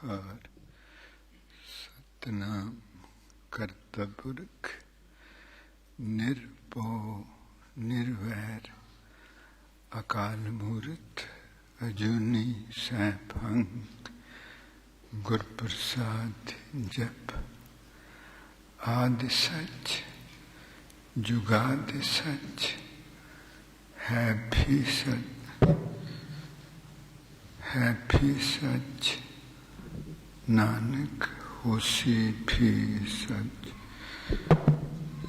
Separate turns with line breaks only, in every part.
ओंकार सतनाम करता पुरख निर्भव निर्वैर अकाल मूर्त अजूनी सैभं गुर प्रसाद जप आदि सच जुगादि सच है भी सच नानक होसी भी सच।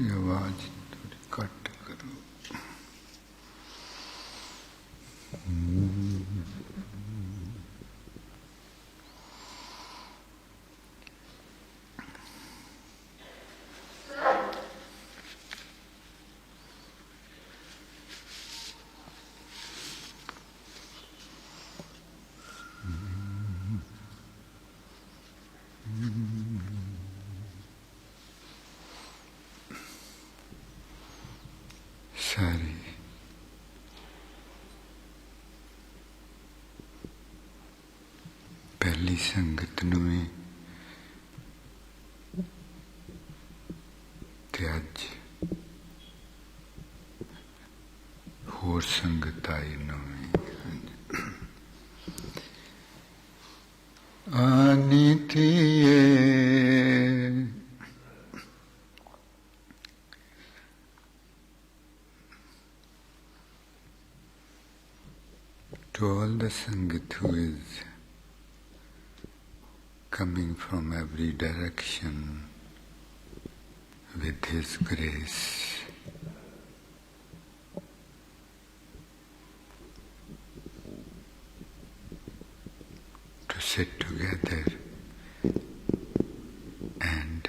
ये आवाज थोड़ी कट करो। सारी पहली संगत नूं भी ते अज होर संगत आई नूं भी आनी थी to all the Sangat who is coming from every direction with His grace, to sit together and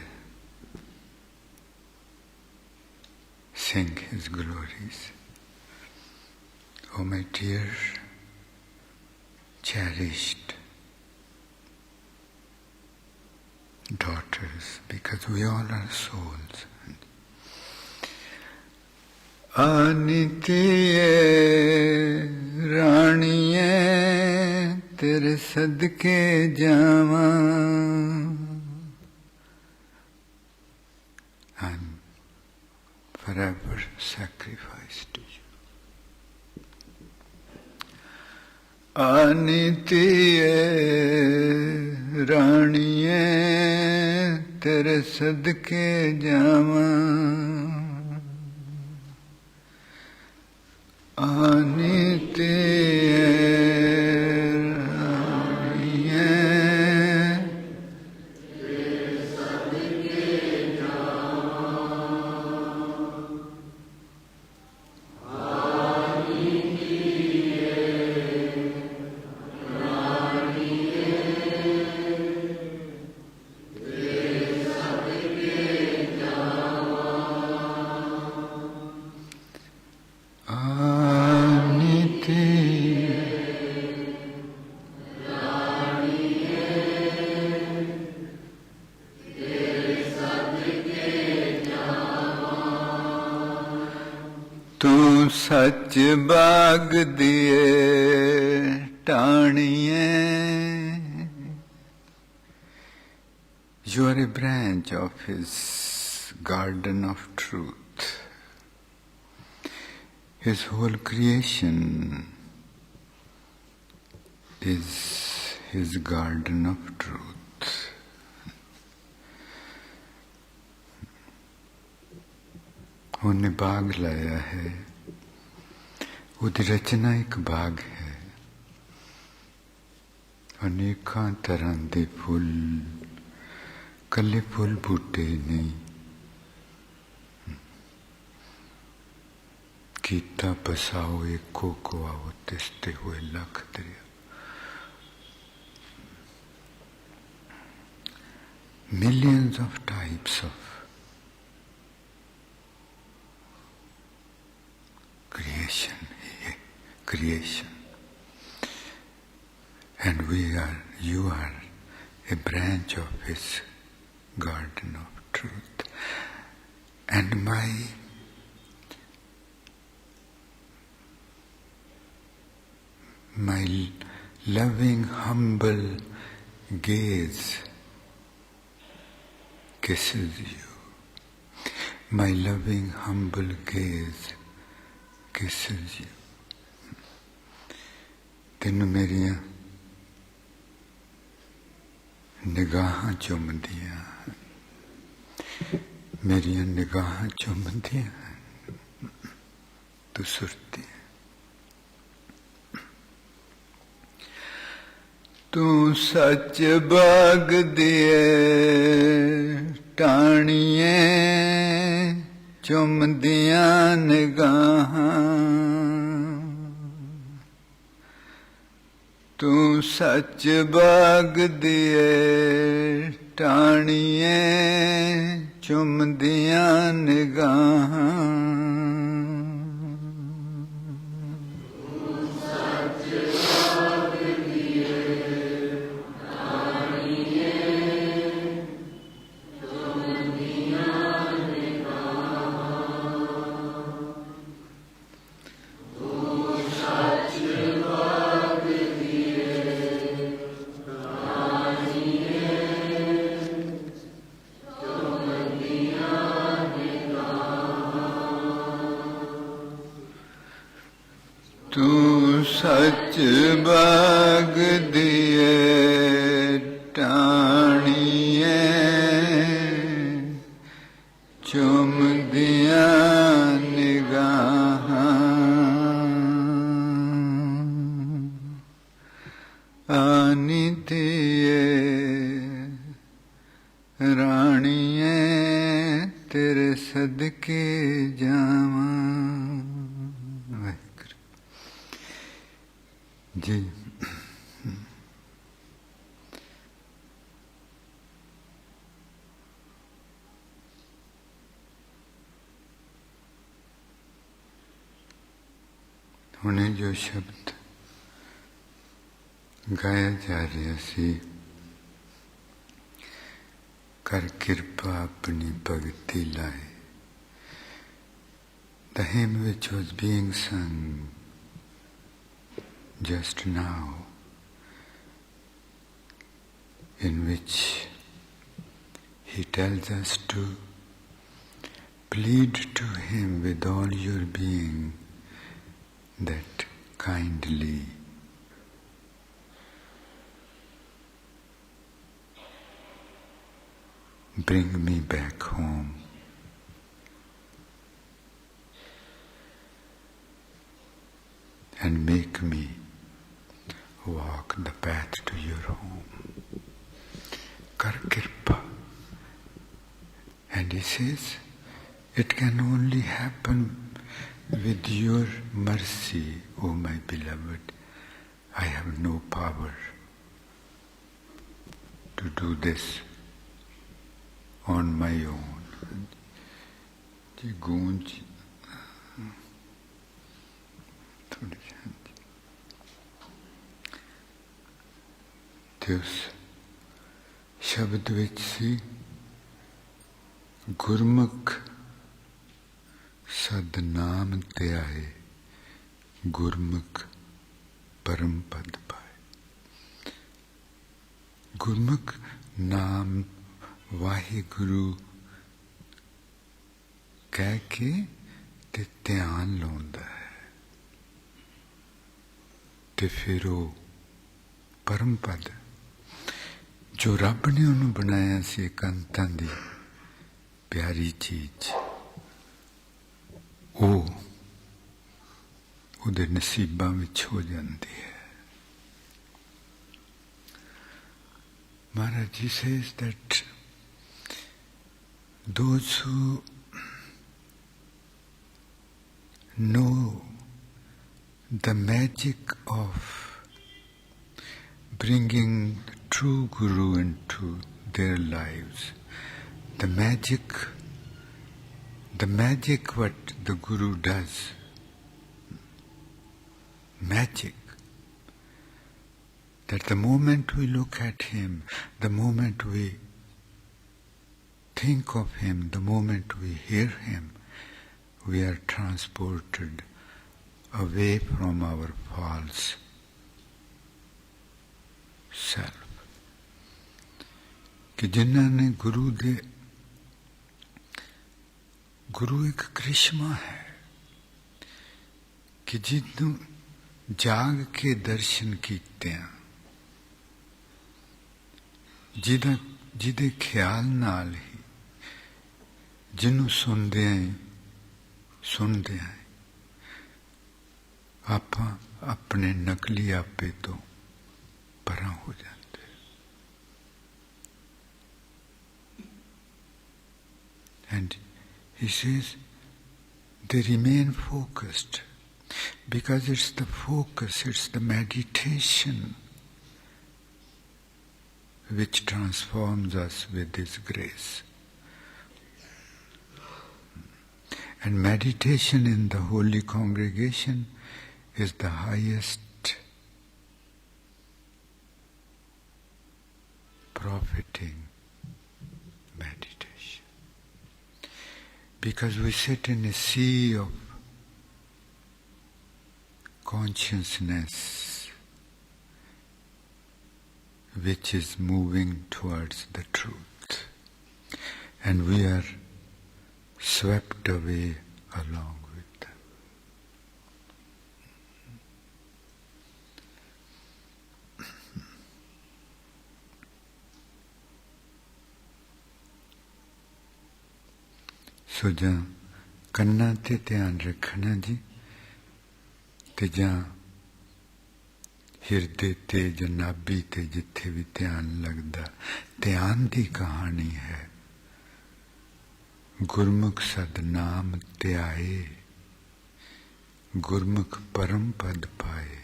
sing His glories. Oh my dear cherished daughters, because we all are souls. Anitiye Raniye Tere Sadke Jama. I'm forever sacrificed to you. Anitiye Raniye Tere Sadke Jama. Anitiye Raniye Tere Sadke तू सच बाग दिए टाणिए. You are a branch of His garden of truth. His whole creation is His garden of truth. ਉਹਨੇ ਬਾਗ ਲਾਇਆ ਹੈ, ਉਹਦੀ ਰਚਨਾ ਇੱਕ ਬਾਗ ਹੈ. ਅਨੇਕਾਂ ਤਰ੍ਹਾਂ ਦੇ ਫੁੱਲ, ਕੱਲੇ ਫੁੱਲ ਬੂਟੇ ਨਹੀਂ. ਕੀਤਾ ਬਸਾਓ ਇੱਕੋ ਕੋ ਆਓ ਤਿਸਤੇ ਹੋਏ ਲੱਖ ਦਰਿਆ. Millions of types of creation, and you are a branch of His garden of truth. And my loving, humble gaze kisses you. My loving, humble gaze kisses you. ਤੈਨੂੰ ਮੇਰੀਆਂ ਨਿਗਾਹਾਂ ਚੁੰਮਦੀਆਂ, ਮੇਰੀਆਂ ਨਿਗਾਹਾਂ ਚੁੰਮਦੀਆਂ, ਤੂੰ ਸੁਰਤੀ ਹੈ। ਤੂੰ ਸੱਚ ਬਾਗਦੀ ਏ ਟਾਣੀਏ ਚੁੰਮਦੀਆਂ ਨਿਗਾਹਾਂ, ਤੂੰ ਸੱਚ ਬਾਗਦੀ ਏ ਟਾਣੀਏ ਚੁੰਮਦੀਆਂ ਨਿਗਾਹਾਂ, ਤੂੰ ਸੱਚ ਬਾਗਦੀ ਏ ਟਾਣੀਏ ਚੁੰਮਦੀਆਂ ਨਿਗਾਹਾਂ, ਤੂੰ ਸੱਚ ਤੂੰ ਸੱਚ ਬਾਗਦੀ ਏ ਟਾਣੀਏ ਚੁੰਮਦੀਆਂ ਨਿਗਾਹਾਂ, ਆਨੀ ਧੀਏ ਰਾਣੀਏ ਤੇਰੇ ਸਦਕੇ ਜਾਵਾਂ। ਜੀ ਹੁਣੇ ਜੋ ਸ਼ਬਦ ਗਾਇਆ ਜਾ ਰਿਹਾ ਸੀ, ਕਰ ਕਿਰਪਾ ਆਪਣੀ ਭਗਤੀ ਲਾਏ, the hymn which was being sung just now, in which he tells us to plead to him with all your being that kindly bring me back home. And make me walk the path to your home. Kar kirpa. And he says, it can only happen with your mercy, O my beloved. I have no power to do this on my own. जी गूंज थोड़ी ਤੇ ਉਸ ਸ਼ਬਦ ਵਿੱਚ ਸੀ, ਗੁਰਮੁਖ ਸਦਨਾਮ ਧਿਆਏ, ਗੁਰਮੁਖ ਪਰਮ ਪਦ ਪਾਏ। ਗੁਰਮੁਖ ਨਾਮ ਵਾਹਿਗੁਰੂ ਕਹਿ ਕੇ ਤੇ ਧਿਆਨ ਲਾਉਂਦਾ ਹੈ, ਤੇ ਫਿਰ ਉਹ ਪਰਮ ਪਦ ਜੋ ਰੱਬ ਨੇ ਉਹਨੂੰ ਬਣਾਇਆ ਸੀ ਇਕਾਂਤਾਂ ਦੀ ਪਿਆਰੀ ਚੀਜ਼, ਉਹ ਉਹਦੇ ਨਸੀਬਾਂ ਵਿੱਚ ਹੋ ਜਾਂਦੀ ਹੈ। Maharaj Ji says that those who know the magic of bringing the true Guru into their lives, the magic what the Guru does, magic, that the moment we look at him, the moment we think of him, the moment we hear him, we are transported away from our false self. कि जिन्हां ने गुरु एक करिश्मा है कि जिन्हों जाग के दर्शन कीते जिदे ख्याल नाल ही जिन्हों सुनते हैं आप अपने नकली आपे तो परा हो जाते। And he says they remain focused because it's the focus, it's the meditation which transforms us with His grace. And meditation in the holy congregation is the highest profiting meditation. Because we sit in a sea of consciousness which is moving towards the truth, and we are swept away along with them. So ਜਾਂ ਕੰਨਾਂ ਤੇ ਧਿਆਨ ਰੱਖਣਾ ਜੀ, ਤੇ ਜਾਂ ਹਿਰਦੇ ਤੇ ਜਾਂ ਨਾਭੀ ਤੇ ਜਿੱਥੇ ਵੀ ਧਿਆਨ ਲੱਗਦਾ, ਧਿਆਨ ਦੀ ਕਹਾਣੀ ਹੈ। ਗੁਰਮੁਖ ਸਤਨਾਮ ਧਿਆਏ, ਗੁਰਮੁਖ ਪਰਮ ਪਦ ਪਾਏ,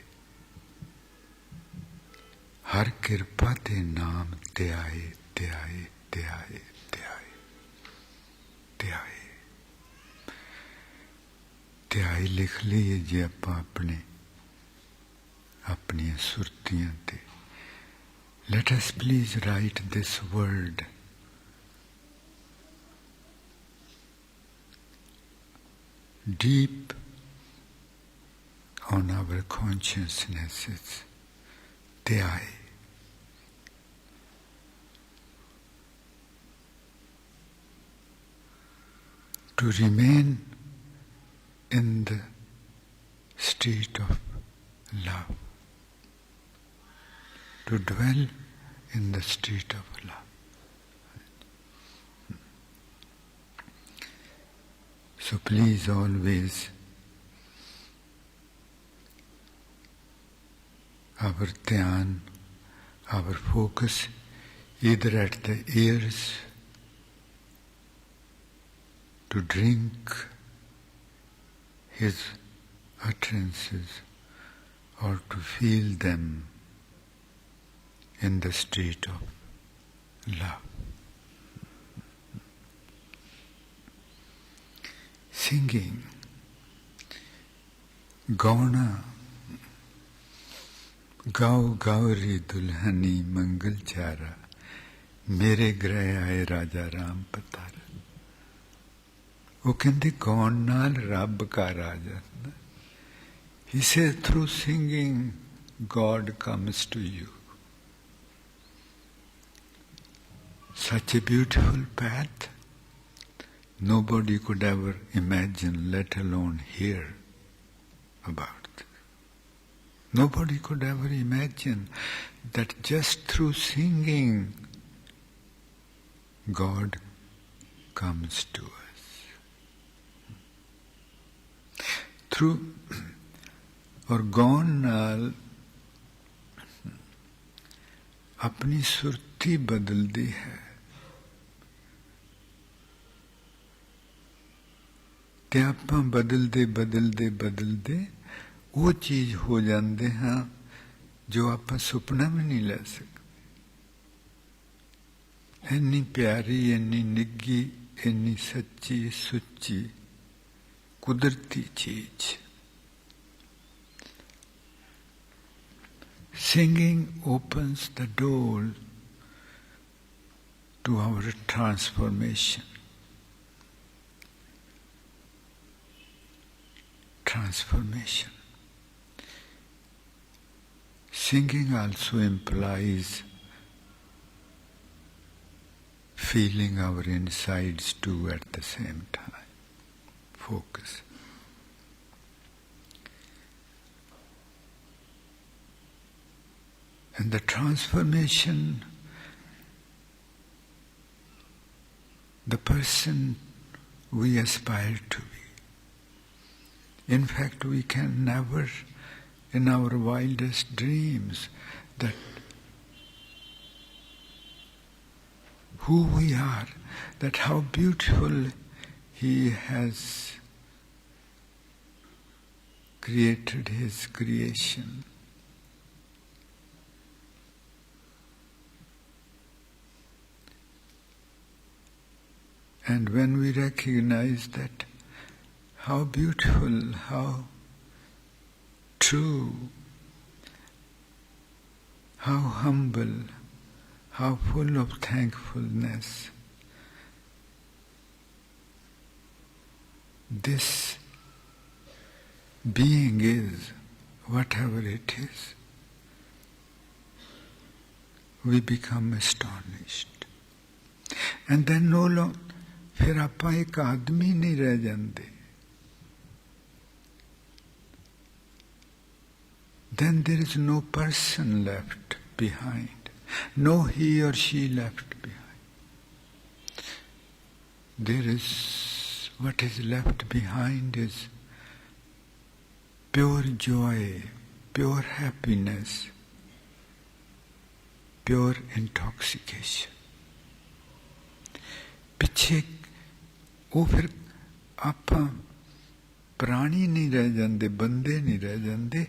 ਹਰ ਕਿਰਪਾ ਤੇ ਨਾਮ ਧਿਆਏ ਧਿਆਏ ਧਿਆਏ ਧਿਆਏ ਧਿਆਏ। ਧਿਆਈ ਲਿਖ ਲਈਏ ਜੇ ਆਪਾਂ ਆਪਣੀਆਂ ਸੁਰਤੀਆਂ ਤੇ। Let us please write this word deep on our consciousnesses. Dhyai. To remain in the state of love. To dwell in the state of love. So please always our dhyan, our focus either at the ears to drink His utterances or to feel them in the state of love. Singing, gauna, गाओ गाओ रे दुल्हनी मंगल चारा, मेरे ग्रह आए राजा राम पतारा। वो कहते gown नाल रब घर आ जाता। He says through singing God comes to you. Such a beautiful path nobody could ever imagine, let alone hear about. Nobody could ever imagine that just through singing God comes to us. Through और गौन नाल अपनी सुरती बदलती है। ते आपां बदलते बदलते बदलते वो चीज हो जाते हाँ जो आप सुपना भी नहीं ले सकते। इन्नी प्यारी, इन्नी निग्गी, इन्नी सच्ची सुच्ची कुदरती चीज। Singing opens the door to our transformation. Transformation. Singing also implies feeling our insides too at the same time. Focus. And the transformation, the person we aspire to be. In fact, we can never, in our wildest dreams, that who we are, that how beautiful He has created His creation. And when we recognize that, how beautiful, how true, how humble, how full of thankfulness, this being is, whatever it is, we become astonished. And then no longer, फिर आपां एक आदमी नहीं रह जाते. Then there is no person left behind, no he or she left behind. There is, what is left behind is pure joy, pure happiness, pure intoxication. पिछे वो फिर आपां प्राणी नहीं रह जाते, बंदे नहीं रह जाते,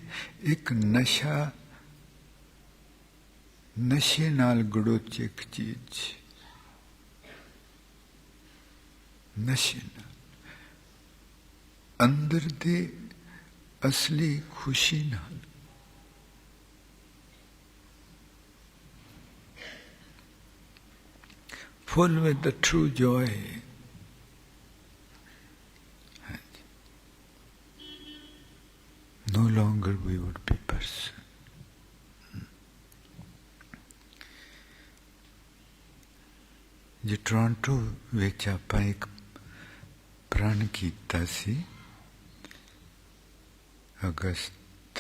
एक नशा, नशे नाल गड़ोच एक चीज, नशे नाल अंदर दे असली खुशी नाल. Full with the true joy. No longer we would be person. जे टोरंटो विच आपां एक प्रण कीता सी अगस्त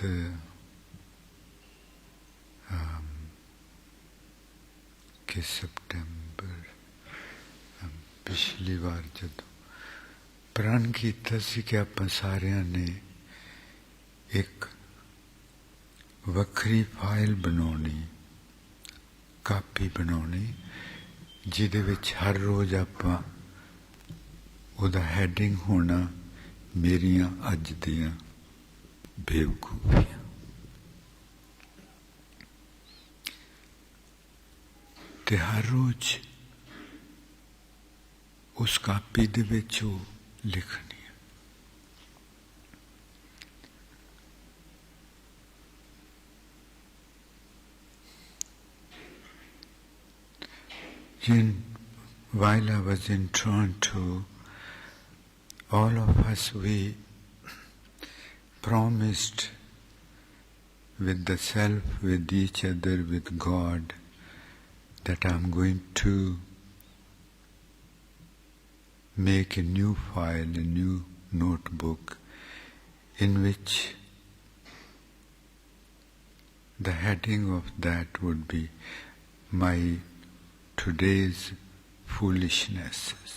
के सितंबर पिछली बार जदों प्रण कीता सी कि आपां सारियां ने एक वक्री फाइल बनानी, कापी बनानी, जिहदे विच हर रोज़ आपां उहदा हैडिंग होना मेरियां अज दियां बेवकूफियां. ते हर रोज़ उस कापी दे विच ओह लिखनी. While I was in Toronto, all of us, we promised with the self, with each other, with God, that I'm going to make a new file, a new notebook, in which the heading of that would be my today's foolishnesses.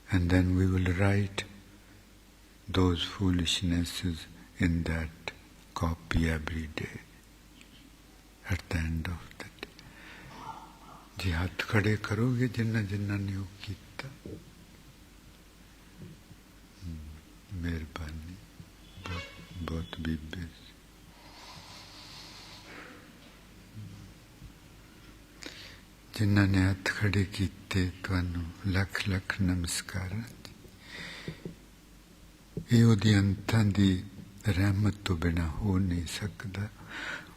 And then we will write those foolishnesses in that copy every day at the end of the day. जी हाथ खड़े करोगे जिन्ना जिन्ना ने वो कीता, मेहरबानी, बहुत बहुत बीबे. जिन्ना ने हाथ खड़े कीते तुहानू लख लख नमस्कार. ये उहदी अंतां दी रहमत तो बिना हो नहीं सकदा.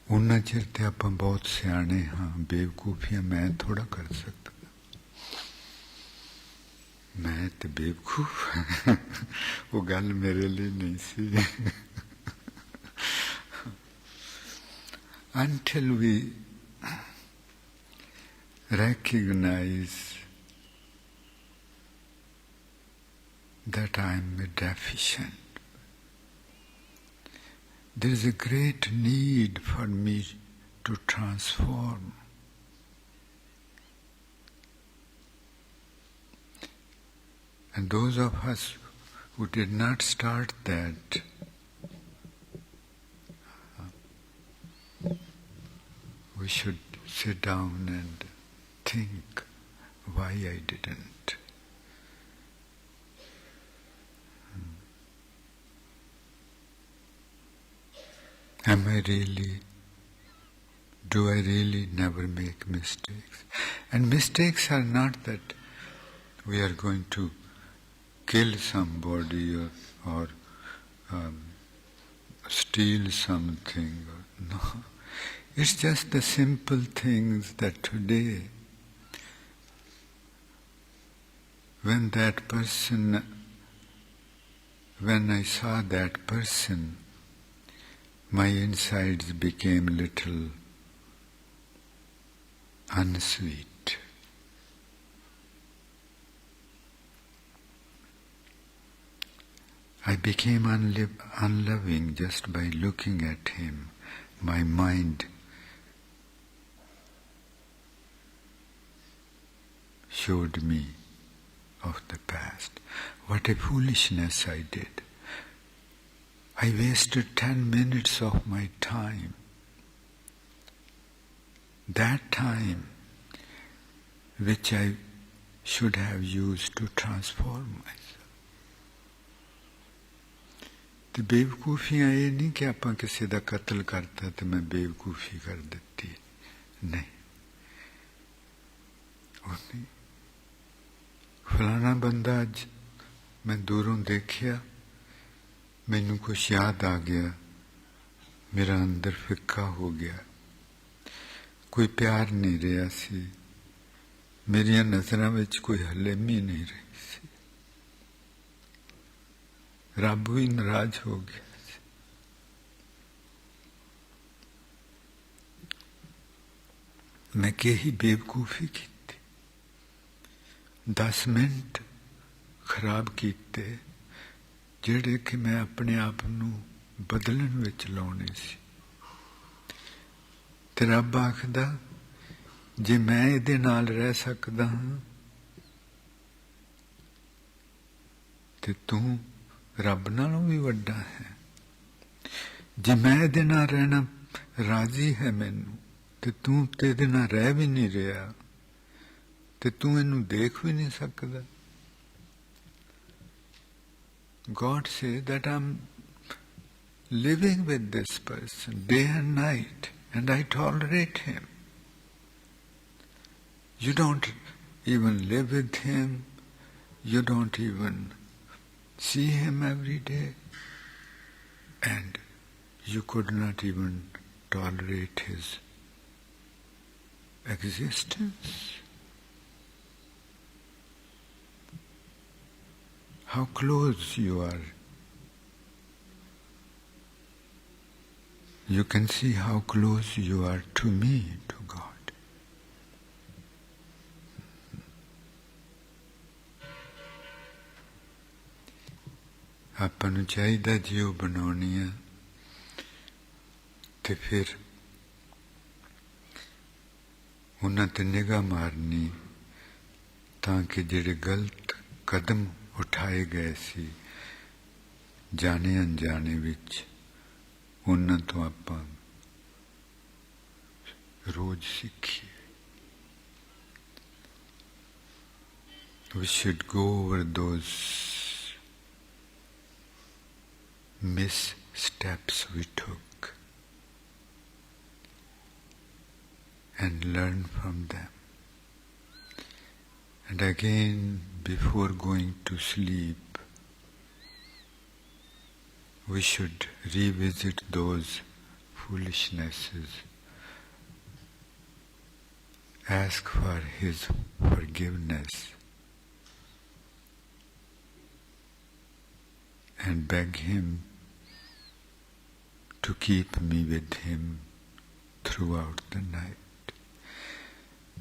उन्ना चिर ते आपां बहुत सियाणे हाँ, बेवकूफियां मैं थोड़ा कर सकदा. मैं ते बेवकूफ वो गल मेरे लिए नहीं सी. Until we recognize that I am deficient. There is a great need for me to transform. And those of us who did not start that, we should sit down and think why I didn't. Am I really, do I really never make mistakes? And mistakes are not that we are going to kill somebody or steal something. No. It's just the simple things that today, when I saw that person, my insides became little unsweet. I became unloving just by looking at him. My mind showed me of the past. What a foolishness I did. I wasted 10 minutes of my time. That time which I should have used to transform myself. ਤੇ ਬੇਵਕੂਫੀਆਂ ਇਹ ਨਹੀਂ ਕਿ ਆਪਾਂ ਕਿਸੇ ਦਾ ਕਤਲ ਕਰਤਾ ਤੇ ਮੈਂ ਬੇਵਕੂਫੀ ਕਰ ਦਿੱਤੀ, ਨਹੀਂ। ਉਹ ਨਹੀਂ, ਫਲਾਣਾ ਬੰਦਾ ਅੱਜ ਮੈਂ ਦੂਰੋਂ ਦੇਖਿਆ, ਮੈਨੂੰ ਕੁਛ ਯਾਦ ਆ ਗਿਆ, ਮੇਰਾ ਅੰਦਰ ਫਿੱਕਾ ਹੋ ਗਿਆ, ਕੋਈ ਪਿਆਰ ਨਹੀਂ ਰਿਹਾ ਸੀ, ਮੇਰੀਆਂ ਨਜ਼ਰਾਂ ਵਿੱਚ ਕੋਈ ਹਲੇਮੀ ਨਹੀਂ ਰਹੀ ਸੀ, ਰੱਬ ਵੀ ਨਾਰਾਜ਼ ਹੋ ਗਿਆ ਸੀ। ਮੈਂ ਕਿਹੀ ਬੇਵਕੂਫੀ ਕੀਤੀ, 10 ਮਿੰਟ ਖਰਾਬ ਕੀਤੇ ਜਿਹੜੇ ਕਿ ਮੈਂ ਆਪਣੇ ਆਪ ਨੂੰ ਬਦਲਣ ਵਿੱਚ ਲਾਉਣੇ ਸੀ। ਤੇ ਰੱਬ ਆਖਦਾ, ਜੇ ਮੈਂ ਇਹਦੇ ਨਾਲ ਰਹਿ ਸਕਦਾ ਹਾਂ ਤੇ ਤੂੰ ਰੱਬ ਨਾਲੋਂ ਵੀ ਵੱਡਾ ਹੈ। ਜੇ ਮੈਂ ਇਹਦੇ ਨਾਲ ਰਹਿਣਾ ਰਾਜ਼ੀ ਹੈ ਮੈਨੂੰ, ਤੇ ਤੂੰ ਤੇ ਇਹਦੇ ਨਾਲ ਰਹਿ ਵੀ ਨਹੀਂ ਰਿਹਾ, ਤੇ ਤੂੰ ਇਹਨੂੰ ਦੇਖ ਵੀ ਨਹੀਂ ਸਕਦਾ। God says that I'm living with this person day and night, and I tolerate him. You don't even live with him, you don't even see him every day, and you could not even tolerate his existence. How close you are. You can see how close you are to me, to God. ਆਪਾਂ ਨੂੰ ਚਾਹੀਦਾ ਜੇ ਉਹ ਬਣਾਉਣੀ ਆ ਤੇ ਫਿਰ ਉਹਨਾਂ ਤੇ ਨਿਗਾਹ ਮਾਰਨੀ ਤਾਂ ਕਿ ਜਿਹੜੇ ਗਲਤ ਕਦਮ ਉਠਾਏ ਗਏ ਸੀ ਜਾਣੇ ਅਣਜਾਣੇ ਵਿੱਚ, ਉਹਨਾਂ ਤੋਂ ਆਪਾਂ ਰੋਜ਼ ਸਿੱਖੀਏ। We should go over those missteps we took and learn from them. And again, before going to sleep, we should revisit those foolishnesses, ask for his forgiveness, and beg him to keep me with him throughout the night.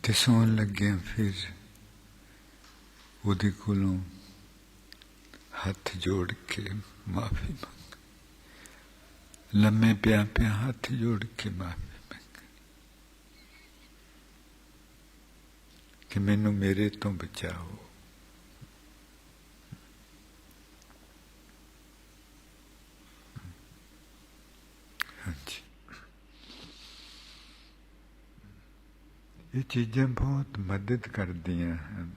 ਤੇ ਸੌਣ ਲੱਗਿਆਂ ਫਿਰ ਉਹਦੇ ਕੋਲੋਂ ਹੱਥ ਜੋੜ ਕੇ ਮਾਫੀ ਮੰਗ, ਲੰਮੇ ਪਿਆ ਪਿਆ ਹੱਥ ਜੋੜ ਕੇ ਮਾਫੀ ਮੰਗ ਕਿ ਮੈਨੂੰ ਮੇਰੇ ਤੋਂ ਬਚਾਓ। ਹਾਂਜੀ, ਇਹ ਚੀਜ਼ਾਂ ਬਹੁਤ ਮਦਦ ਕਰਦੀਆਂ ਹਨ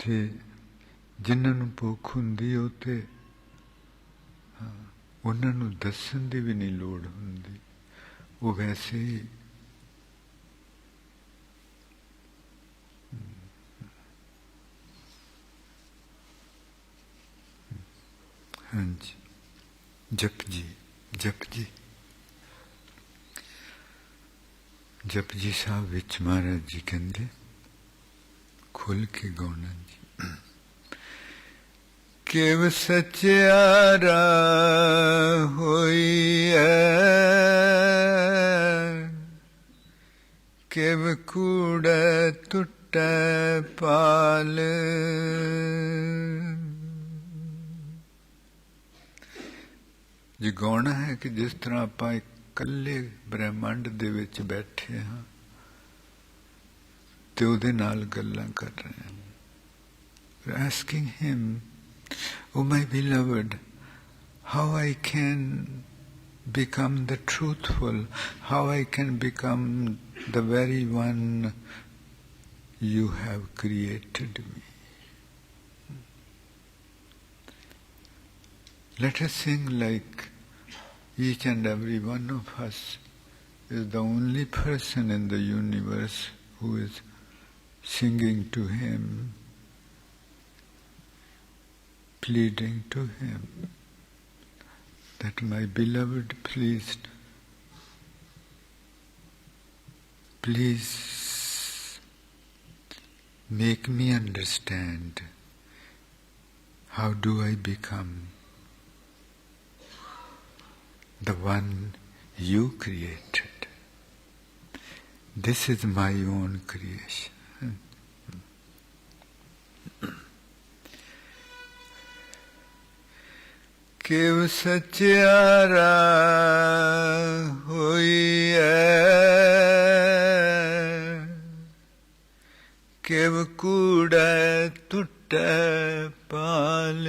ਤੇ ਜਿਨ੍ਹਾਂ ਨੂੰ ਭੁੱਖ ਹੁੰਦੀ ਉਹ ਤੇ ਉਹਨਾਂ ਨੂੰ ਦੱਸਣ ਦੀ ਵੀ ਨਹੀਂ ਲੋੜ ਹੁੰਦੀ, ਉਹ ਵੈਸੇ ਹੀ ਹਾਂਜੀ। ਜਪਜੀ ਜਪਜੀ ਜਪਜੀ ਸਾਹਿਬ ਵਿੱਚ ਮਹਾਰਾਜ ਜੀ ਕਹਿੰਦੇ, ਖੁੱਲ ਕੇ ਗਾਉਣਾ ਜੀ, ਕਿਵ ਸਚਿਆਰਾ ਹੋਈ ਕਿਵ ਕੂੜੈ ਟੁੱਟੈ ਪਾਲ। ਜੇ ਗਾਉਣਾ ਹੈ ਕਿ ਜਿਸ ਤਰ੍ਹਾਂ ਆਪਾਂ ਇਕੱਲੇ ਬ੍ਰਹਿਮੰਡ ਦੇ ਵਿੱਚ ਬੈਠੇ ਹਾਂ ਤੇ ਉਹਦੇ ਨਾਲ ਗੱਲਾਂ ਕਰ ਰਹੇ ਹਾਂ, asking him, oh my beloved, how I can become the truthful, how I can become the very one you have created me. Let us sing like each and every one of us is the only person in the universe who is singing to him, pleading to him that my beloved, please make me understand, how do I become the one you created. This is my own creation. ਕਿਵ ਸਚਿਆਰਾ ਹੋਈ ਕਿਵ ਕੂੜੈ ਟੁੱਟੈ ਪਾਲ।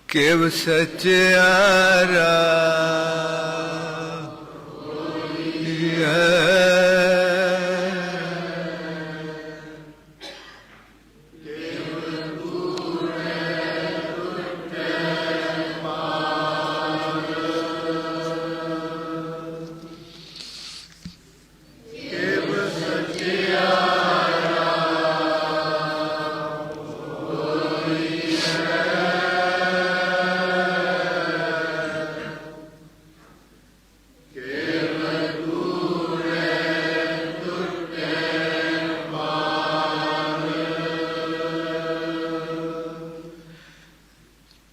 ਕਿਵ ਸਚਿਆਰਾ ਹੋਈ ਕਿਵ ਕੂੜੈ ਟੁੱਟੈ ਪਾਲ। ਕਿਵ ਸਚਿਆਰਾ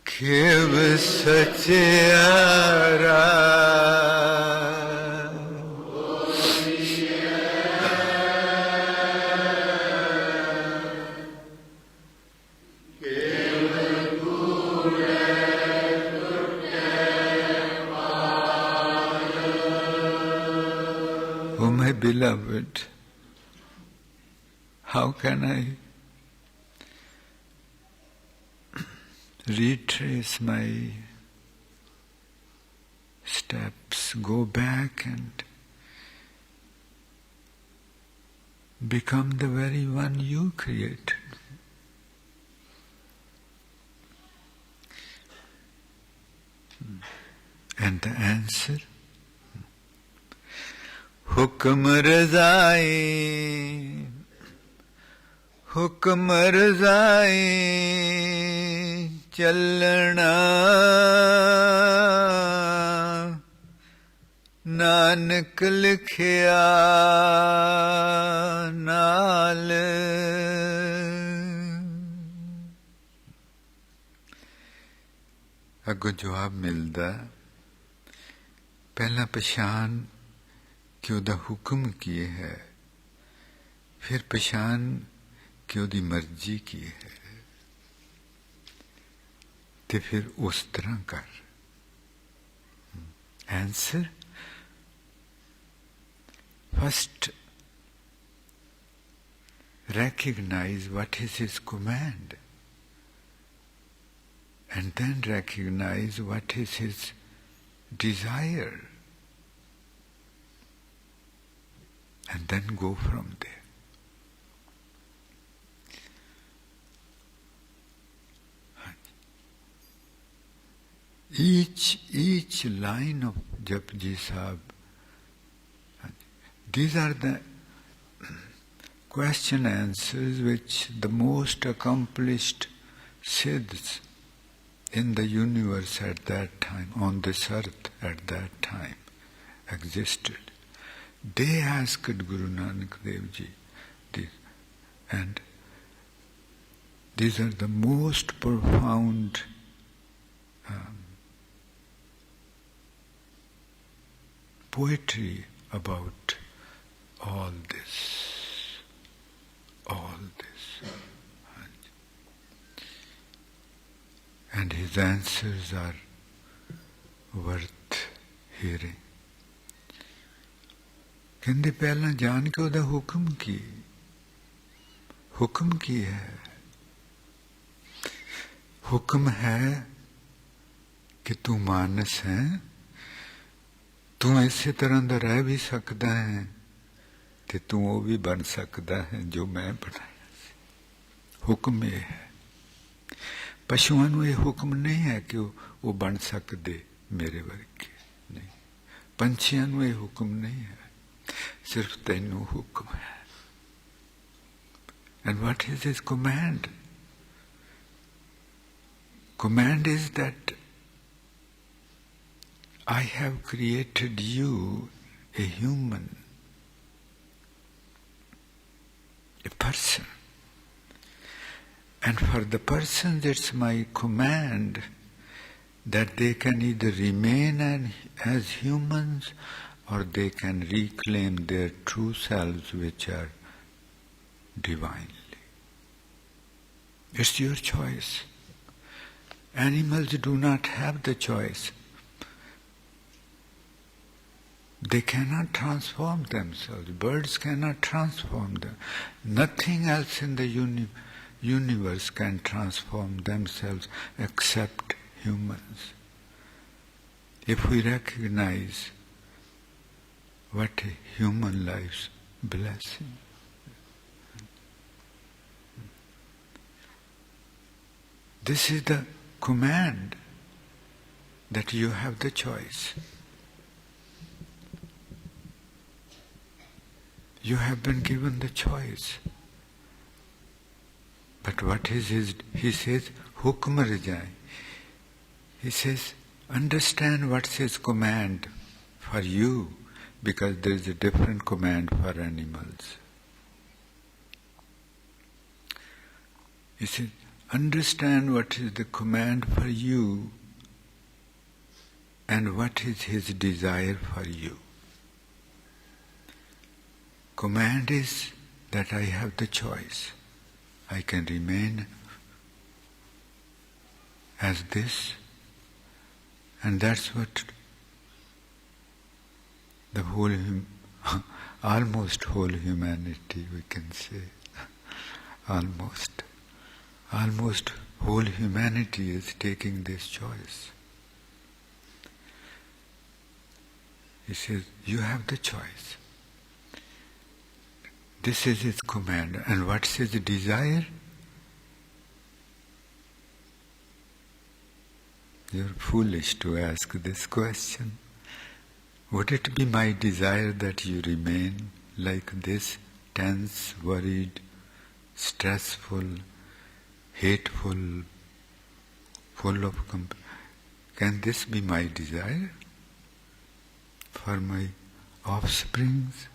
ਕਿਵ ਸਚਿਆਰਾ Oh my beloved, how can I retrace my steps, go back and become the very one you created? And the answer, Hukm Razai, Hukm Razai Chalna, Nanak likhya naal. ਅੱਗੋਂ ਜਵਾਬ ਮਿਲਦਾ, ਪਹਿਲਾਂ ਪਛਾਣ ਕਿ ਉਹਦਾ ਹੁਕਮ ਕੀ ਹੈ, ਫਿਰ ਪਛਾਣ ਕਿ ਉਹਦੀ ਮਰਜ਼ੀ ਕੀ ਹੈ, ਤੇ ਫਿਰ ਉਸ ਤਰ੍ਹਾਂ ਕਰ। Answer: first recognize what is his command, and then recognize what is his desire, and then go from there. Each line of Japji Sahib, these are the question answers which the most accomplished Siddhs in the universe at that time, on this earth at that time, existed. They asked Guru Nanak Dev Ji this, and these are the most profound poetry about all this. And his answers are worth hearing. ਕਹਿੰਦੇ ਪਹਿਲਾਂ ਜਾਣ ਕੇ ਉਹਦਾ ਹੁਕਮ ਕੀ ਹੈ? ਹੁਕਮ ਹੈ ਕਿ ਤੂੰ ਮਾਨਸ ਹੈ, ਤੂੰ ਇਸੇ ਤਰ੍ਹਾਂ ਦਾ ਰਹਿ ਵੀ ਸਕਦਾ ਹੈ, ਤੇ ਤੂੰ ਉਹ ਵੀ ਬਣ ਸਕਦਾ ਹੈ ਜੋ ਮੈਂ ਬਣਾਇਆ ਸੀ। ਹੁਕਮ ਇਹ ਹੈ। ਪਸ਼ੂਆਂ ਨੂੰ ਇਹ ਹੁਕਮ ਨਹੀਂ ਹੈ ਕਿ ਉਹ ਬਣ ਸਕਦੇ ਮੇਰੇ ਵਰਗੇ, ਨਹੀਂ। ਪੰਛੀਆਂ ਨੂੰ ਇਹ ਹੁਕਮ ਨਹੀਂ ਹੈ, ਸਿਰਫ ਤੈਨੂੰ ਹੁਕਮ ਹੈ। And what is his command? Command is that I have created you a human, a person. And for the persons it's my command that they can either remain as humans or they can reclaim their true selves which are divinely. It's your choice. Animals do not have the choice. They cannot transform themselves. Birds cannot transform them. Nothing else in the universe can transform themselves except humans. If we recognize what a human life's blessing. This is the command that you have the choice. You have been given the choice. But what is his, he says, hukm rajai. He says, understand what's his command for you, because there is a different command for animals. He says, understand what is the command for you and what is his desire for you. Command is that I have the choice. I can remain as this, and that's what the whole, almost whole humanity, we can say, almost whole humanity is taking this choice. He says, you have the choice. This is his command. And what's his desire? You're foolish to ask this question. Would it be my desire that you remain like this, tense, worried, stressful, hateful, full of can this be my desire for my offsprings?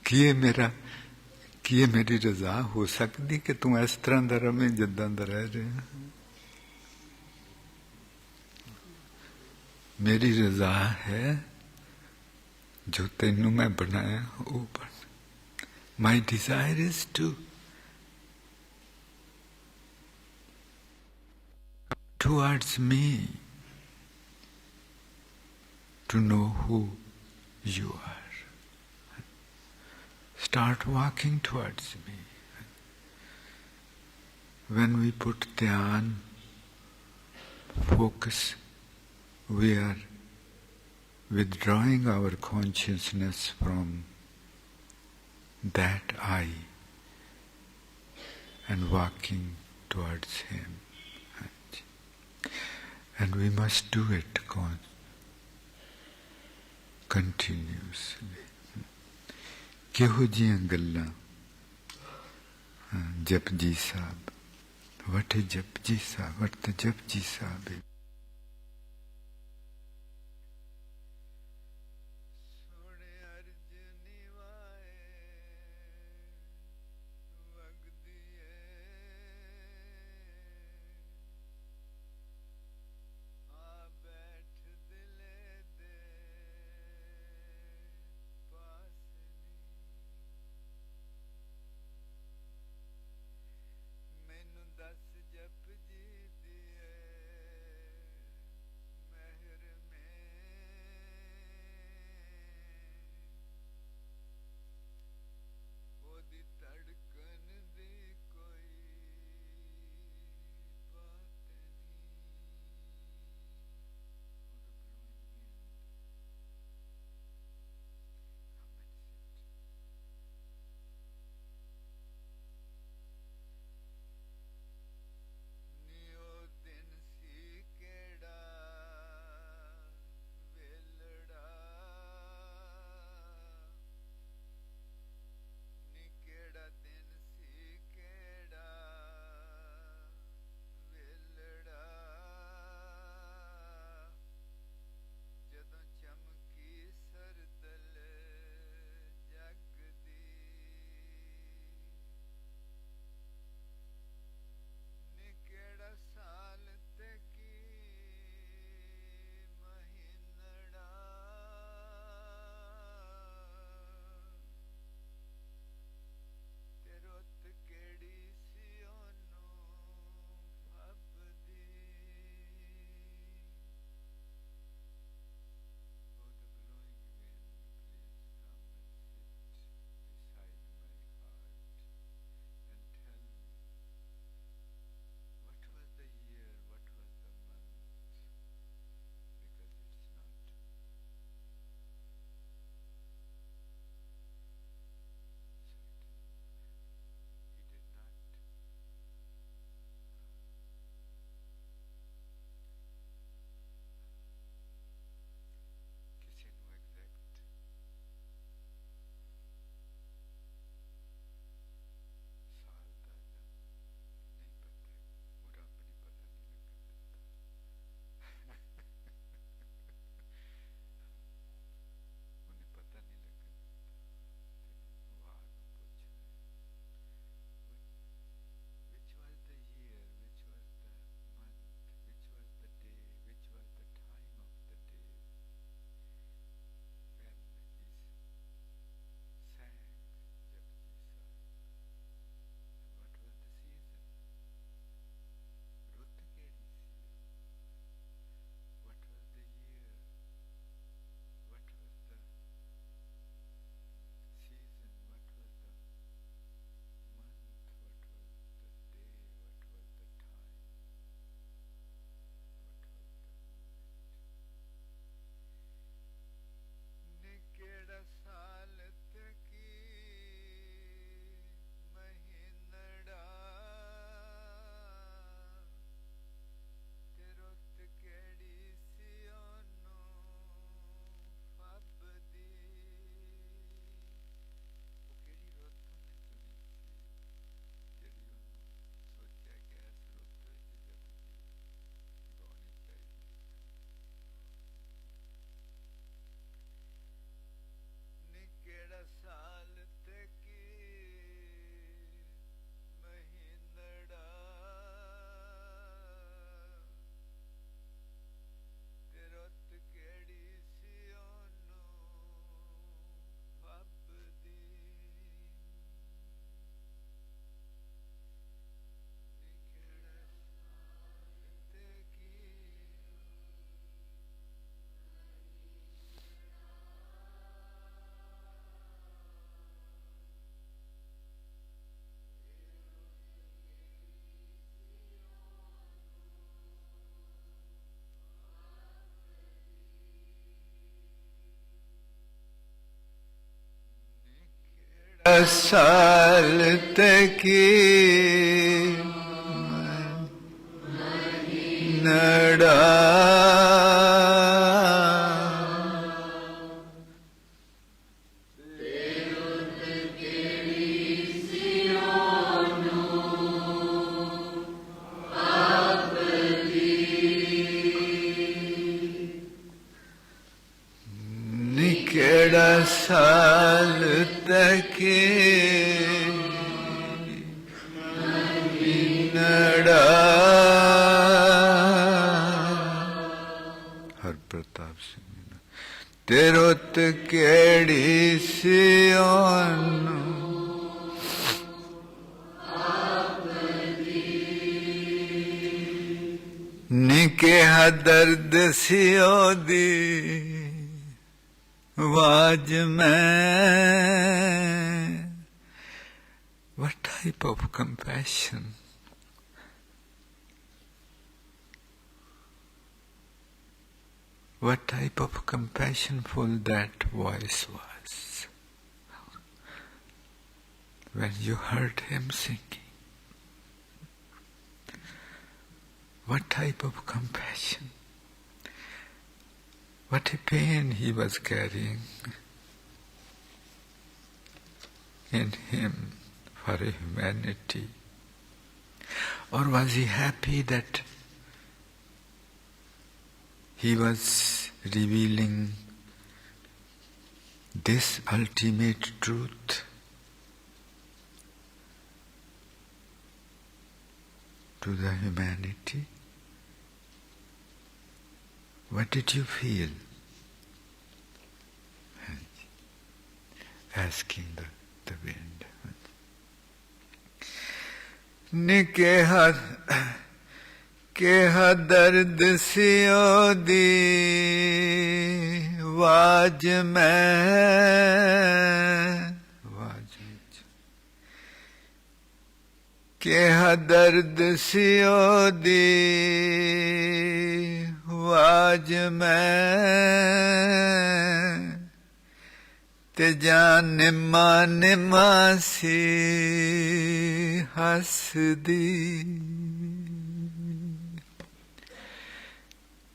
ਕੀ ਇਹ ਮੇਰੀ ਰਜ਼ਾ ਹੋ ਸਕਦੀ ਕਿ ਤੂੰ ਇਸ ਤਰ੍ਹਾਂ ਦਾ ਰਵੇਂ ਜਿੱਦਾਂ ਦਾ ਰਹਿ ਰਿਹਾ? मेरी रजा है जो तेनू मैं बनाया वो बन. My desire is to towards me, to know who you are. Start walking towards me. When we put dhyan, focus, we are withdrawing our consciousness from that I and walking towards Him. And we must do it continuously. ਕਿਹੋ ਜਿਹੀਆਂ ਗੱਲਾਂ Japji Sahib. What is Japji Sahib? What the Japji Sahib is? साल तकी नड़ा निकेड़ा साल तके नड़ा हर प्रताप सिंह तेरोत केड़ी सियोन निके दर्द सियो दी वाज में. What type of compassion? What type of compassionful that voice was when you heard him singing. What type of compassion? What a pain he was carrying in him for humanity. Or was he happy that he was revealing this ultimate truth? To the humanity? What did you feel? Asking the wind. केहा दर्द सियो दी was में केहा दर्द सियो दी was में ते जान निमा सी हसदी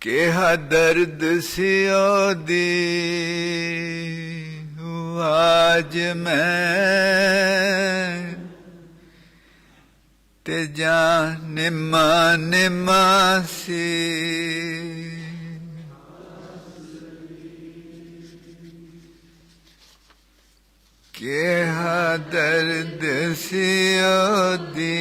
केहा दर्द सियो दी आज मैं ते जान निमा सी केहा दर्द सियो दी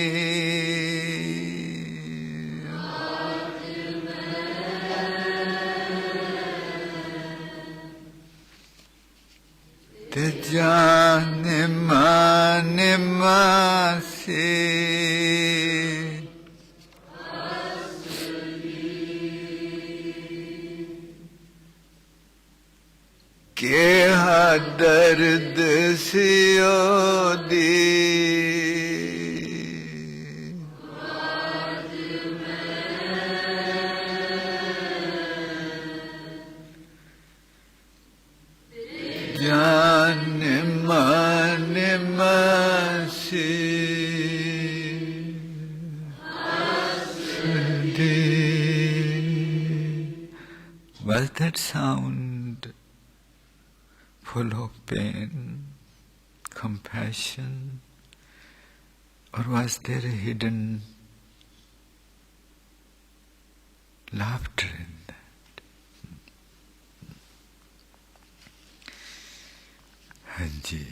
ते जान मासी केहा दर्द सियो दी जान मासी Was that sound full of pain, compassion, or was there a hidden laughter in that? ਹਾਂਜੀ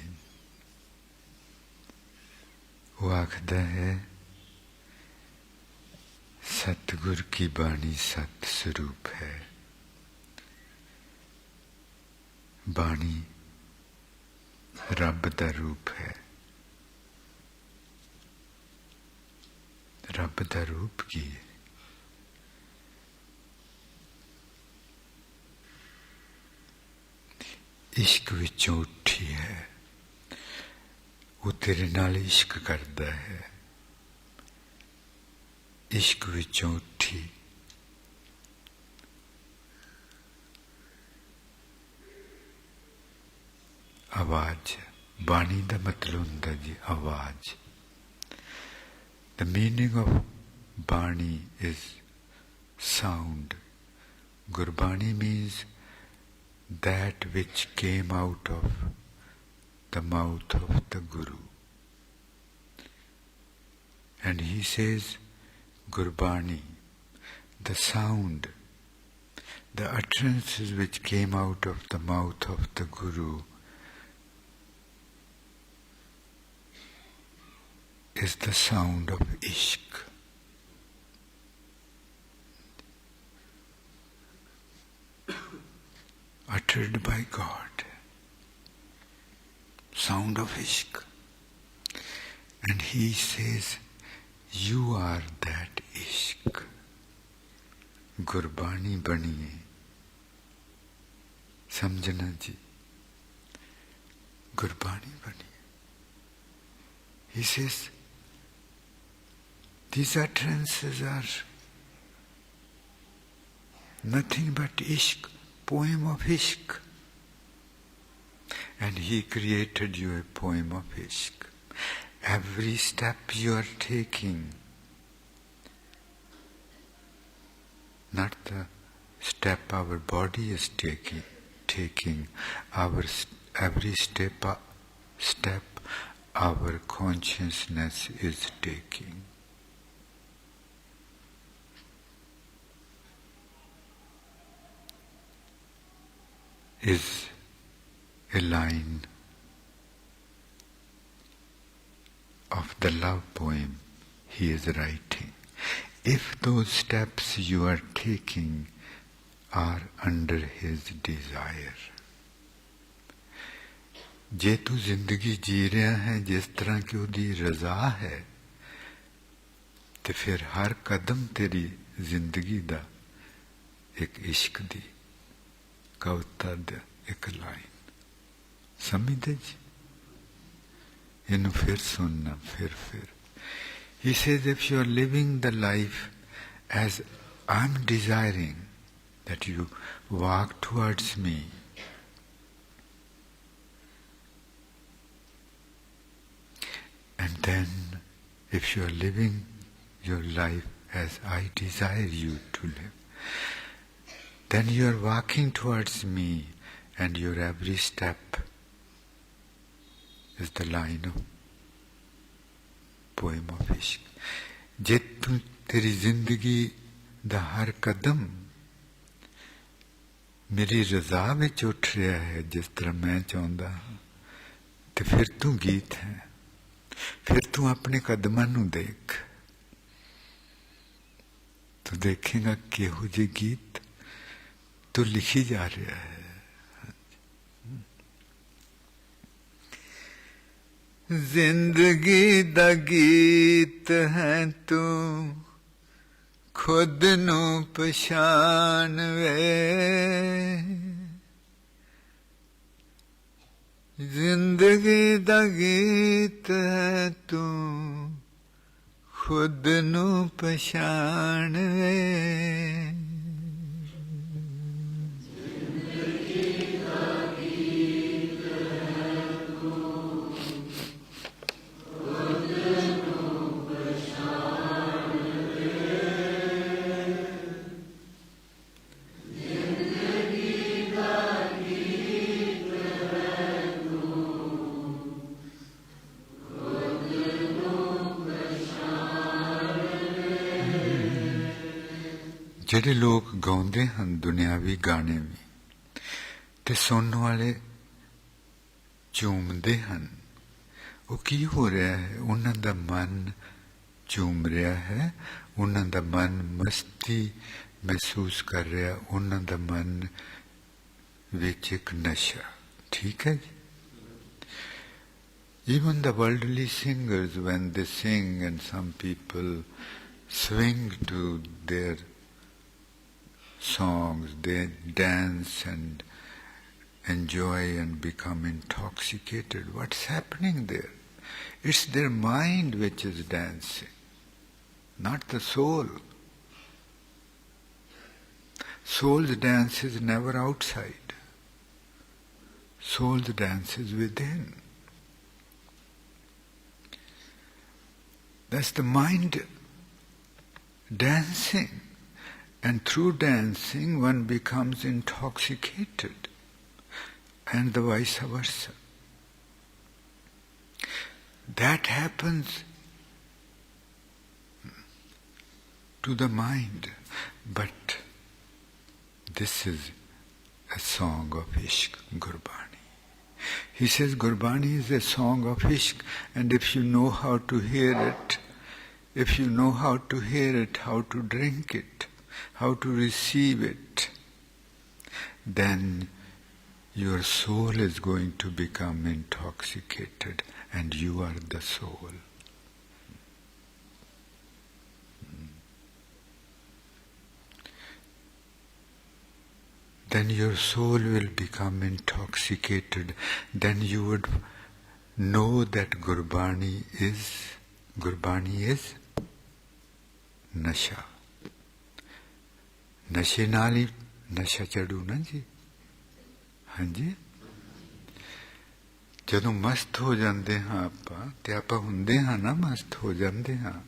ਉਹ ਆਖਦਾ ਹੈ ਸਤਿਗੁਰ ਕੀ ਬਾਣੀ ਸਤ ਸਰੂਪ ਹੈ ਬਾਣੀ ਰੱਬ ਦਾ ਰੂਪ ਹੈ ਰੱਬ ਦਾ ਰੂਪ ਕੀ ਹੈ इश्क विचों उठी है वो तेरे नाल इश्क करदा है इश्क विचों उठी आवाज ਬਾਣੀ ਦਾ ਮਤਲਬ ਹੁੰਦਾ ਜੀ ਆਵਾਜ਼. The meaning of Bani is sound. Gurbani means that which came out of the mouth of the Guru. And he says, Gurbani, the sound, the utterances which came out of the mouth of the Guru is the sound of Ishq. Uttered by God. Sound of Ishq. And he says, you are that Ishq. Gurbani baniye. Samjhana ji. Gurbani baniye. He says, these utterances are nothing but Ishq, poem of Ishq. And he created you a poem of Ishq. Every step you are taking, not the step our body is taking every step our consciousness is taking. Is a line of the love poem he is writing. If those steps you are taking are under his desire, ਜੇ ਤੂੰ ਜ਼ਿੰਦਗੀ ਜੀ ਰਿਹਾ ਹੈ ਜਿਸ ਤਰ੍ਹਾਂ ਕਿ ਉਹਦੀ ਰਜ਼ਾ ਹੈ, ਤੇ ਫਿਰ ਹਰ ਕਦਮ ਤੇਰੀ ਜ਼ਿੰਦਗੀ ਦਾ ਇੱਕ ਇਸ਼ਕ ਦੀ ਕਵਿਤਾ ਦਾ ਇੱਕ ਲਾਈਨ. ਸਮਝਦੇ ਜੀ? ਇਹਨੂੰ ਫਿਰ ਸੁਣਨਾ, ਫਿਰ. He says, if you are living the life as I am desiring that you walk towards me, and then if you are living your life as I desire you to live, then you are walking towards me and your every step is the line of poem of Ishq. ਜੇ ਤੂੰ ਤੇਰੀ ਜ਼ਿੰਦਗੀ ਦਾ ਹਰ ਕਦਮ ਮੇਰੀ ਰਜ਼ਾ ਵਿੱਚ ਉੱਠ ਰਿਹਾ ਹੈ ਜਿਸ ਤਰ੍ਹਾਂ ਮੈਂ ਚਾਹੁੰਦਾ ਹਾਂ, ਤੇ ਫਿਰ ਤੂੰ ਗੀਤ ਹੈ. ਫਿਰ ਤੂੰ ਆਪਣੇ ਕਦਮਾਂ ਨੂੰ ਦੇਖ, ਤੂੰ ਦੇਖੇਗਾ ਕਿਹੋ ਜਿਹੇ ਗੀਤ ਤੂੰ ਲਿਖੀ ਜਾ ਰਿਹਾ ਹੈ. ਜ਼ਿੰਦਗੀ ਦਾ ਗੀਤ ਹੈ ਤੂੰ ਖੁਦ ਨੂੰ ਪਛਾਣ ਵੇ. ਜ਼ਿੰਦਗੀ ਦਾ ਗੀਤ ਹੈ ਤੂੰ ਖੁਦ ਨੂੰ ਪਛਾਣ ਵੇ. ਜਿਹੜੇ ਲੋਕ ਗਾਉਂਦੇ ਹਨ ਦੁਨਿਆਵੀ ਗਾਣੇ ਵੀ, ਤੇ ਸੁਣਨ ਵਾਲੇ ਝੂਮਦੇ ਹਨ, ਉਹ ਕੀ ਹੋ ਰਿਹਾ ਹੈ? ਉਹਨਾਂ ਦਾ ਮਨ ਝੂਮ ਰਿਹਾ ਹੈ, ਉਹਨਾਂ ਦਾ ਮਨ ਮਸਤੀ ਮਹਿਸੂਸ ਕਰ ਰਿਹਾ, ਉਹਨਾਂ ਦਾ ਮਨ ਵਿੱਚ ਇੱਕ ਨਸ਼ਾ. ਠੀਕ ਹੈ ਜੀ? Even the worldly singers, when they sing, and some people swing to their songs, they dance and enjoy and become intoxicated. What's happening there? It's their mind which is dancing, not the soul. Soul's dance is never outside. Soul's dance is within. That's the mind dancing. And through dancing one becomes intoxicated, and the vice versa. That happens to the mind. But this is a song of Ishq, Gurbani. He says Gurbani is a song of Ishq, and if you know how to hear it, how to drink it, how to receive it, then your soul is going to become intoxicated, and you are the soul. Then your soul will become intoxicated. Then you would know that Gurbani is nasha. नशे नाल ही नशा चढ़ू ना जी. हाँ जी. ਜਦੋਂ ਮਸਤ ਹੋ ਜਾਂਦੇ ਹਾਂ ਆਪਾਂ ਤੇ ਆਪਾਂ ਹੁੰਦੇ ਹਾਂ ਨਾ, ਮਸਤ ਹੋ ਜਾਂਦੇ ਹਾਂ,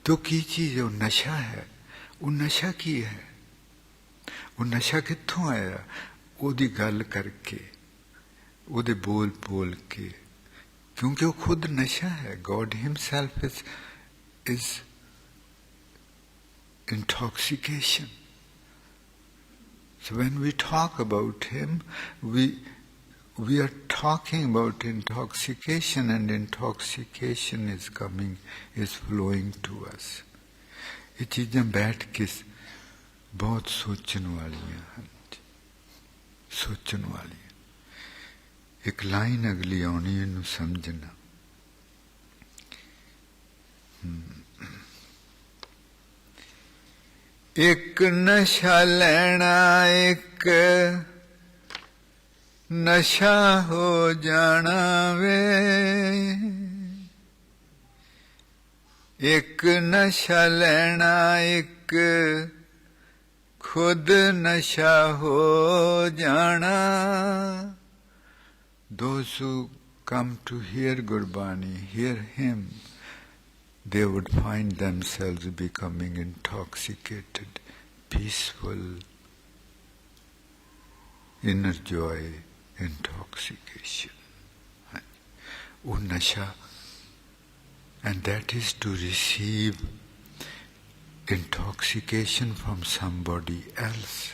तो ਕੀ ਚੀਜ਼ ਉਹ ਨਸ਼ਾ ਹੈ. ਉਹ ਨਸ਼ਾ ਕੀ ਹੈ? ਉਹ ਨਸ਼ਾ ਕਿੱਥੋਂ ਆਇਆ? ਉਹਦੀ ਗੱਲ ਕਰਕੇ, ਉਹਦੇ ਬੋਲ ਬੋਲ ਕੇ, ਕਿਉਂਕਿ ਉਹ ਖੁਦ ਨਸ਼ਾ ਹੈ. God himself is intoxication. So when we talk about him, we are talking about intoxication, and intoxication is flowing to us. ये चीज़ें बैठ के बहुत सोचन वालियां हैं, सोचन वालियां. एक लाइन अगली आनी इन्हू समझना. एक नशा लेना, एक नशा हो जाना वे. एक नशा लेना, एक खुद नशा हो जाना. Those who come to hear Gurbani, hear him, they would find themselves becoming intoxicated, peaceful, inner joy, intoxication. Oh nasha. And that is to receive intoxication from somebody else.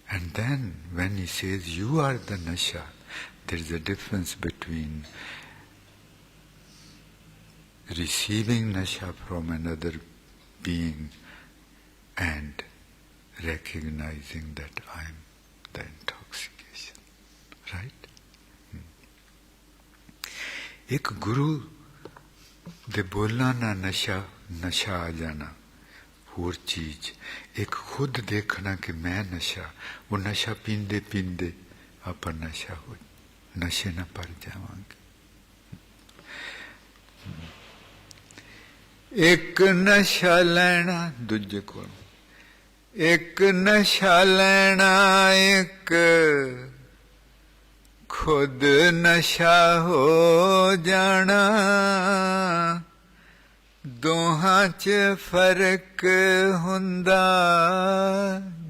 And then when he says you are the nasha, there is a difference between receiving nasha from another being and recognizing that I am the intoxication. Right? एक गुरु दे बोलना ना नशा आ जाना होर चीज. एक खुद देखना कि मैं नशा, वो नशा पींदे पींदे आप नशा हो, नशे ना पर जावांगे. एक नशा लेना दूजे को, एक नशा लेना, एक खुद नशा हो जाना. दोहां च फर्क हुंदा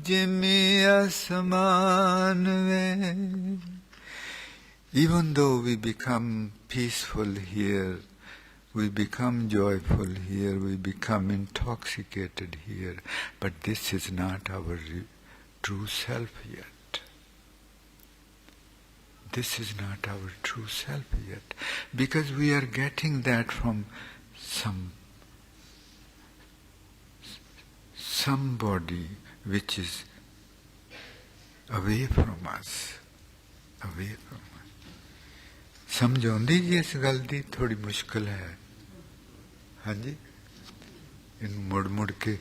जिमी आसमान वे. Even though we become peaceful here, we become joyful here, we become intoxicated here, but this is not our true self yet. This is not our true self yet, because we are getting that from somebody which is away from us, away from us. समझ आउंदी जी इस गल दी? थोड़ी मुश्किल है. हाँ जी. इन मुड़ मुड़ के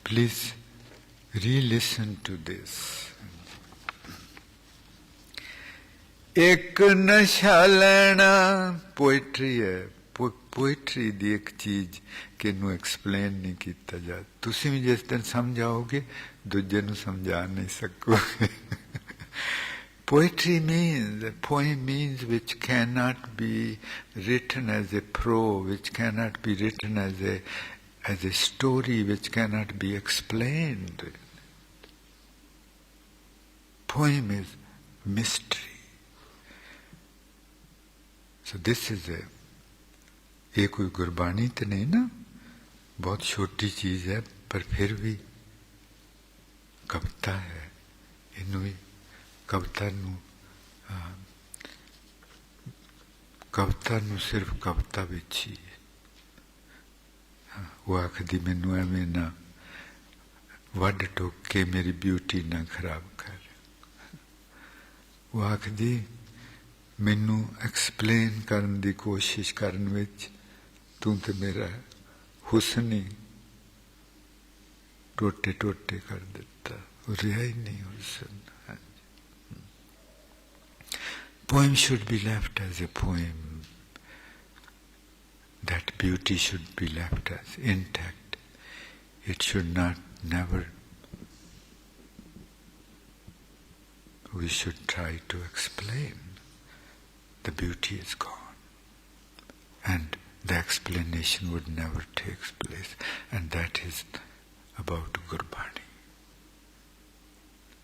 please re-listen to this. एक नशा लेना पोइट्री है. पोइट्री दी एक चीज कि इनू एक्सप्लेन नहीं किया जा. तुसी भी जिस दिन समझाओगे दूजे नू समझा नहीं सकोगे. Poetry means, a poem means which cannot be written as a prose, which cannot be written as a story, which cannot be explained. Poem is mystery. So this is ये कोई गुरबाणी तो नहीं ना, बहुत छोटी चीज है, पर फिर भी कविता है। इनू भी कविता नू सिर्फ कविता विच ही वो आखदी मैनू एवें ना वड टोक के मेरी ब्यूटी ना खराब कर। वो आखदी मैनू एक्सप्लेन करन दी कोशिश करन विच तू तो मेरा हुस्न ही टोटे टोटे कर दिता, रहा ही नहीं हुस्न। Poem should be left as a poem. That beauty should be left as intact. It should not, never. We should try to explain. The beauty is gone. And the explanation would never take place. And that is about Gurbani.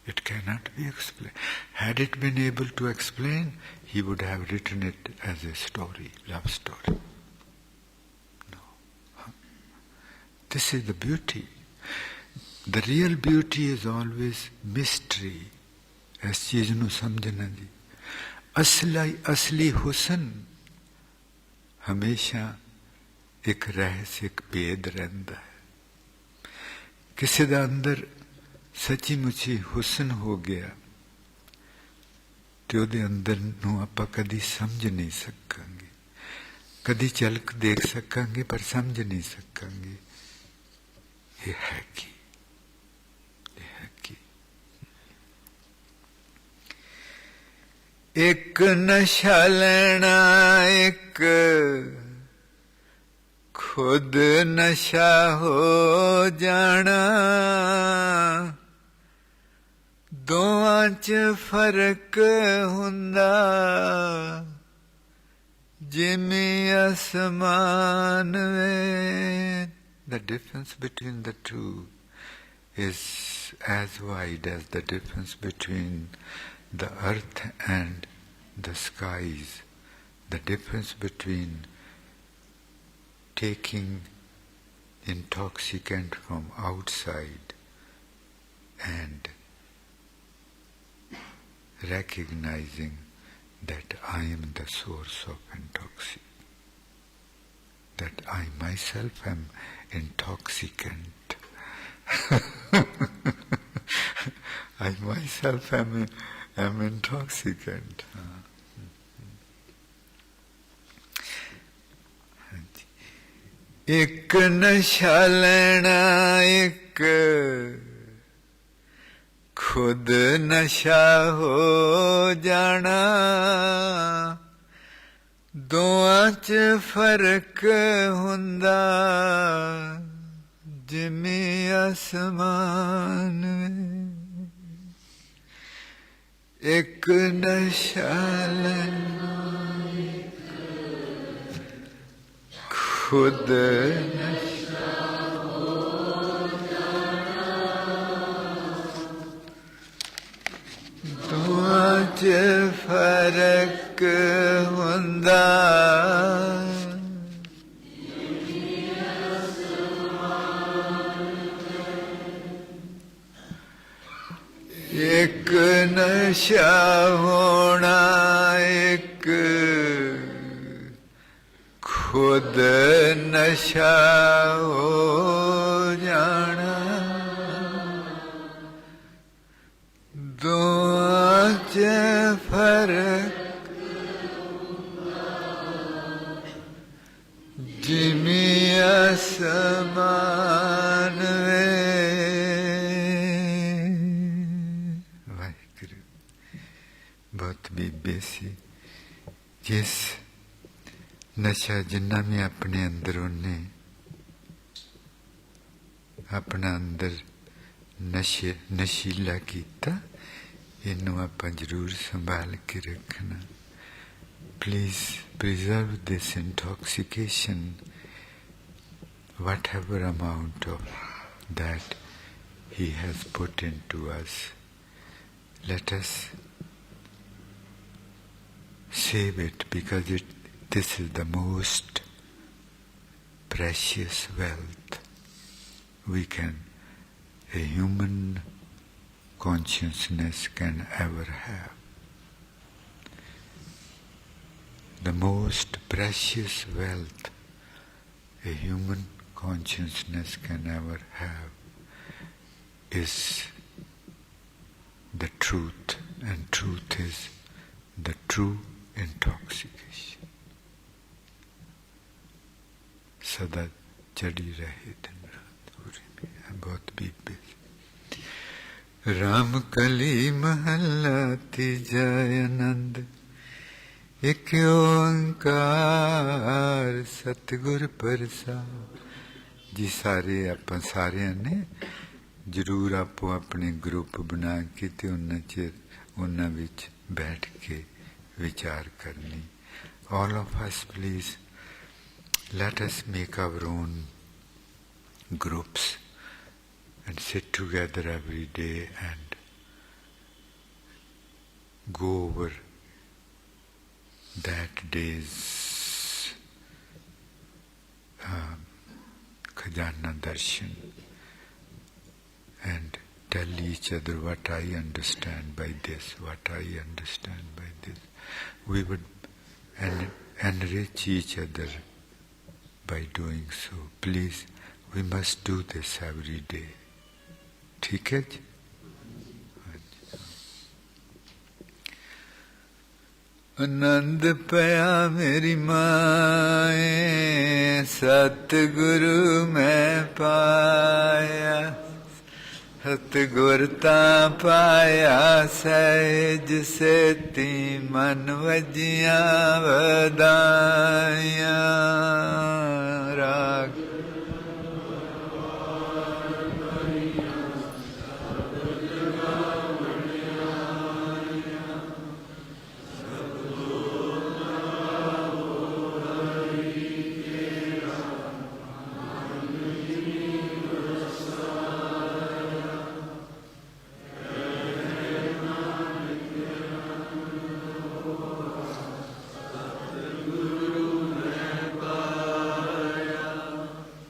It cannot be explained. Had it been able to explain, he would have written it as a story, love story. No. This is the beauty. The real beauty is always mystery. इस चीज नू समझना जी। असली हुसन हमेशा एक रहस्य, एक भेद रहिंदा है। किसी दा अंदर सच्ची मुची हुसन हो गया तो ਉਹਦੇ अंदर ਨੂੰ ਆਪਾਂ कदी समझ नहीं सकांगे, कदी झलक देख सकांगे पर समझ नहीं सकांगे ये है कि एक नशा लेना, एक खुद नशा हो जाना, दोवां च फर्क हुंदा जिमें आसमान में। The difference between the two is as wide as the difference between the earth and the skies. The difference between taking intoxicant from outside and recognizing that I am the source of intoxicant, that I myself am intoxicant. I myself am intoxicant. एक नशा लेना, एक खुद नशा हो जाना, दोवां च फर्क हुंदा जिमें आसमान में। एक नशा लेना, खुद नशा हो जाना, दोवां च फर्क हुंदा एक नशा होना, एक खुद नशा हो जाना, दोवां च फर्क जिमें आसमान में। वाहिगुरु बहुत बीबे सी जिस नशा जिन्ना भी अपने अंदर उन्हें अपना अंदर नशीला किया, ਇਹਨੂੰ ਆਪਾਂ ਜ਼ਰੂਰ ਸੰਭਾਲ ਕੇ ਰੱਖਣਾ। Please preserve this intoxication, whatever amount of that He has put into us. Let us save it, because this is the most precious wealth a human consciousness can ever have. The most precious wealth a human consciousness can ever have is the truth, and truth is the true intoxication. सदा चढ़ी रहे दिन रात पूरी में बहुत बीबे। राम कली महला तीजा आनंद, एक ओंकार सतगुर प्रसाद। जी सारे ਆਪਾਂ ਸਾਰਿਆਂ ਨੇ ਜ਼ਰੂਰ ਆਪੋ ਆਪਣੇ ਗਰੁੱਪ ਬਣਾ ਕੇ ਤੇ ਉਹਨਾਂ ਵਿੱਚ ਬੈਠ ਕੇ ਵਿਚਾਰ ਕਰਨੀ। All of us, please, let us make our own groups and sit together every day and go over that day's Khajana Darshan and tell each other what I understand by this, what I understand by this. We would enrich each other by doing so. Please, we must do this every day. ठीक है जी? आनंद पया मेरी माए, सतगुरु मैं पाया। सतगुर तां पाया सहज सेती, मन वजियां वदाइयां।